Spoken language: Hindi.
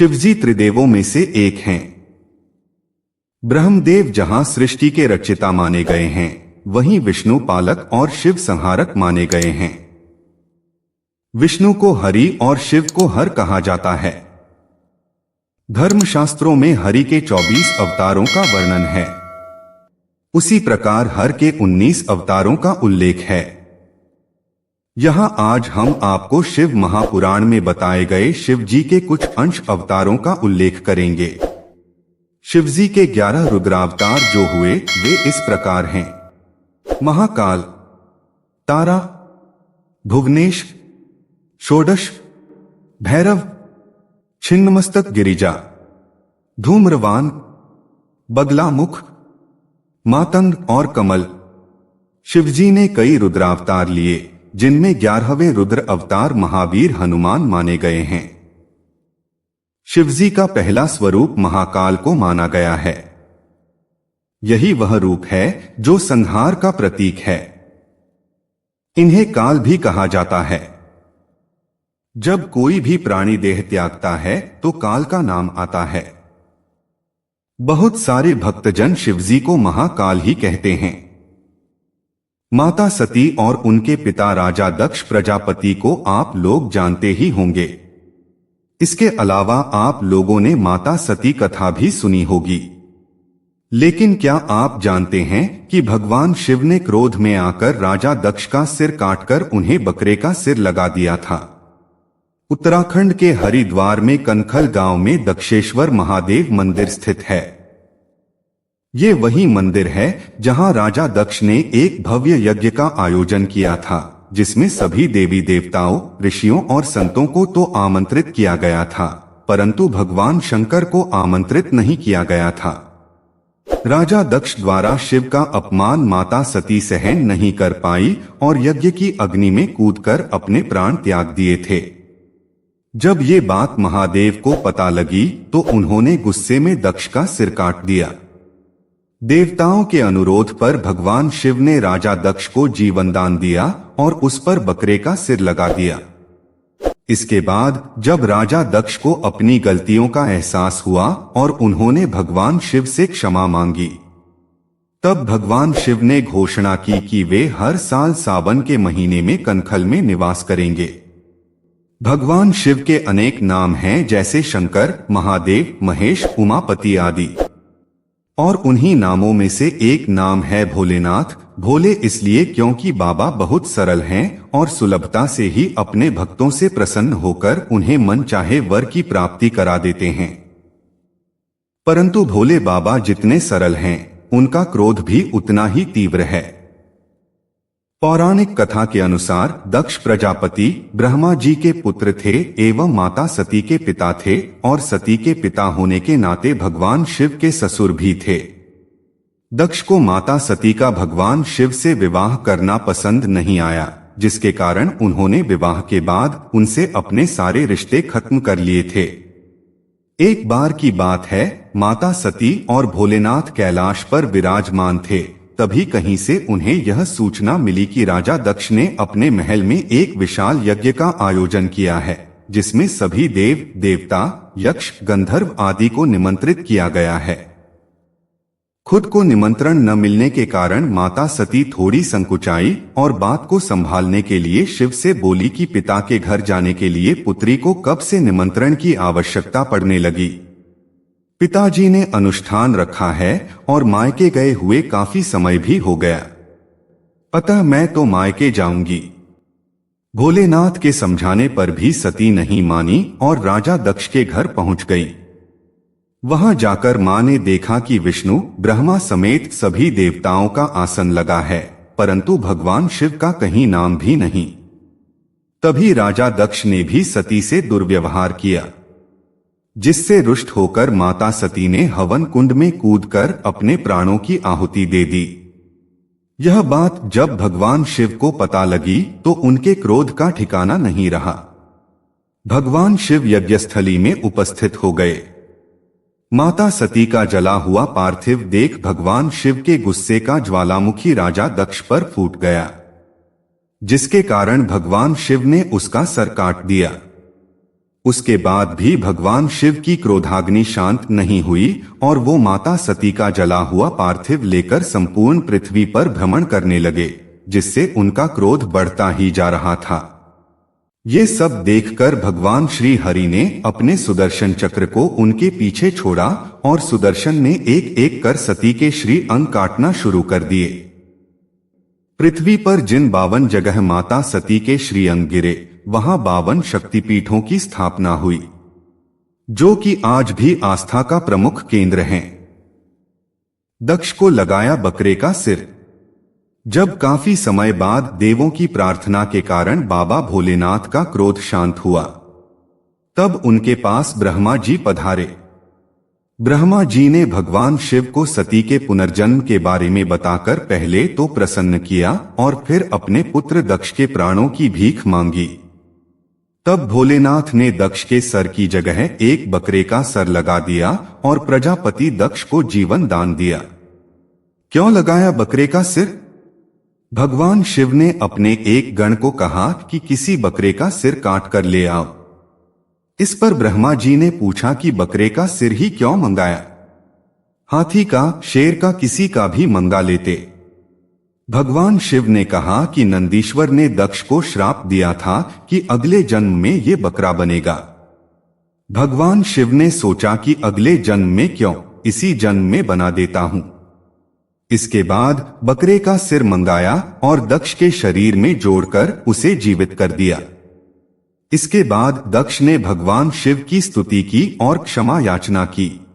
शिवजी त्रिदेवों में से एक हैं। ब्रह्मदेव जहां सृष्टि के रचयिता माने गए हैं, वहीं विष्णु पालक और शिव संहारक माने गए हैं। विष्णु को हरि और शिव को हर कहा जाता है। धर्मशास्त्रों में हरि के 24 अवतारों का वर्णन है। उसी प्रकार हर के 19 अवतारों का उल्लेख है। यहां आज हम आपको शिव महापुराण में बताए गए शिव जी के कुछ अंश अवतारों का उल्लेख करेंगे। शिवजी के 11 रुद्रावतार जो हुए वे इस प्रकार हैं: महाकाल, तारा, भुवनेश, षोडश, भैरव, छिन्नमस्तक गिरिजा, धूम्रवान, बगलामुख, मातंग और कमल। शिवजी ने कई रुद्रावतार लिए, जिनमें 11वें रुद्र अवतार महावीर हनुमान माने गए हैं। शिवजी का पहला स्वरूप महाकाल को माना गया है। यही वह रूप है जो संहार का प्रतीक है। इन्हें काल भी कहा जाता है। जब कोई भी प्राणी देह त्यागता है तो काल का नाम आता है। बहुत सारे भक्तजन शिवजी को महाकाल ही कहते हैं। माता सती और उनके पिता राजा दक्ष प्रजापति को आप लोग जानते ही होंगे। इसके अलावा आप लोगों ने माता सती कथा भी सुनी होगी। लेकिन क्या आप जानते हैं कि भगवान शिव ने क्रोध में आकर राजा दक्ष का सिर काटकर उन्हें बकरे का सिर लगा दिया था। उत्तराखंड के हरिद्वार में कनखल गांव में दक्षेश्वर महादेव मंदिर स्थित है। ये वही मंदिर है जहां राजा दक्ष ने एक भव्य यज्ञ का आयोजन किया था, जिसमें सभी देवी देवताओं, ऋषियों और संतों को तो आमंत्रित किया गया था, परंतु भगवान शंकर को आमंत्रित नहीं किया गया था। राजा दक्ष द्वारा शिव का अपमान माता सती सहन नहीं कर पाई और यज्ञ की अग्नि में कूदकर अपने प्राण त्याग दिए थे। जब ये बात महादेव को पता लगी तो उन्होंने गुस्से में दक्ष का सिर काट दिया। देवताओं के अनुरोध पर भगवान शिव ने राजा दक्ष को जीवन दान दिया और उस पर बकरे का सिर लगा दिया। इसके बाद जब राजा दक्ष को अपनी गलतियों का एहसास हुआ और उन्होंने भगवान शिव से क्षमा मांगी, तब भगवान शिव ने घोषणा की कि वे हर साल सावन के महीने में कनखल में निवास करेंगे। भगवान शिव के अनेक नाम हैं, जैसे शंकर, महादेव, महेश, उमापति आदि। और उन्हीं नामों में से एक नाम है भोलेनाथ। भोले इसलिए क्योंकि बाबा बहुत सरल हैं और सुलभता से ही अपने भक्तों से प्रसन्न होकर उन्हें मन चाहे वर की प्राप्ति करा देते हैं। परंतु भोले बाबा जितने सरल हैं, उनका क्रोध भी उतना ही तीव्र है। पौराणिक कथा के अनुसार दक्ष प्रजापति ब्रह्मा जी के पुत्र थे एवं माता सती के पिता थे, और सती के पिता होने के नाते भगवान शिव के ससुर भी थे। दक्ष को माता सती का भगवान शिव से विवाह करना पसंद नहीं आया, जिसके कारण उन्होंने विवाह के बाद उनसे अपने सारे रिश्ते खत्म कर लिए थे। एक बार की बात है, माता सती और भोलेनाथ कैलाश पर विराजमान थे। तभी कहीं से उन्हें यह सूचना मिली कि राजा दक्ष ने अपने महल में एक विशाल यज्ञ का आयोजन किया है, जिसमें सभी देव देवता, यक्ष, गंधर्व आदि को निमंत्रित किया गया है। खुद को निमंत्रण न मिलने के कारण माता सती थोड़ी संकुचाई और बात को संभालने के लिए शिव से बोली कि पिता के घर जाने के लिए पुत्री को कब से निमंत्रण की आवश्यकता पड़ने लगी। पिताजी ने अनुष्ठान रखा है और मायके गए हुए काफी समय भी हो गया, अतः मैं तो मायके जाऊंगी। भोलेनाथ के समझाने पर भी सती नहीं मानी और राजा दक्ष के घर पहुंच गई। वहां जाकर मां ने देखा कि विष्णु, ब्रह्मा समेत सभी देवताओं का आसन लगा है, परंतु भगवान शिव का कहीं नाम भी नहीं। तभी राजा दक्ष ने भी सती से दुर्व्यवहार किया, जिससे रुष्ट होकर माता सती ने हवन कुंड में कूदकर अपने प्राणों की आहुति दे दी। यह बात जब भगवान शिव को पता लगी तो उनके क्रोध का ठिकाना नहीं रहा। भगवान शिव यज्ञस्थली में उपस्थित हो गए। माता सती का जला हुआ पार्थिव देख भगवान शिव के गुस्से का ज्वालामुखी राजा दक्ष पर फूट गया, जिसके कारण भगवान शिव ने उसका सर काट दिया। उसके बाद भी भगवान शिव की क्रोधाग्नि शांत नहीं हुई और वो माता सती का जला हुआ पार्थिव लेकर संपूर्ण पृथ्वी पर भ्रमण करने लगे, जिससे उनका क्रोध बढ़ता ही जा रहा था। ये सब देखकर भगवान श्री हरि ने अपने सुदर्शन चक्र को उनके पीछे छोड़ा और सुदर्शन ने एक एक कर सती के श्री अंग काटना शुरू कर दिए। पृथ्वी पर जिन 52 जगह माता सती के श्री अंग गिरे, वहां 52 शक्तिपीठों की स्थापना हुई, जो कि आज भी आस्था का प्रमुख केंद्र हैं। दक्ष को लगाया बकरे का सिर। जब काफी समय बाद देवों की प्रार्थना के कारण बाबा भोलेनाथ का क्रोध शांत हुआ, तब उनके पास ब्रह्मा जी पधारे। ब्रह्मा जी ने भगवान शिव को सती के पुनर्जन्म के बारे में बताकर पहले तो प्रसन्न किया और फिर अपने पुत्र दक्ष के प्राणों की भीख मांगी। तब भोलेनाथ ने दक्ष के सर की जगह एक बकरे का सर लगा दिया और प्रजापति दक्ष को जीवन दान दिया। क्यों लगाया बकरे का सिर? भगवान शिव ने अपने एक गण को कहा कि किसी बकरे का सिर काट कर ले आओ। इस पर ब्रह्मा जी ने पूछा कि बकरे का सिर ही क्यों मंगाया? हाथी का, शेर का, किसी का भी मंगा लेते। भगवान शिव ने कहा कि नंदीश्वर ने दक्ष को श्राप दिया था कि अगले जन्म में ये बकरा बनेगा। भगवान शिव ने सोचा कि अगले जन्म में क्यों, इसी जन्म में बना देता हूं। इसके बाद बकरे का सिर मंगाया और दक्ष के शरीर में जोड़कर उसे जीवित कर दिया। इसके बाद दक्ष ने भगवान शिव की स्तुति की और क्षमा याचना की।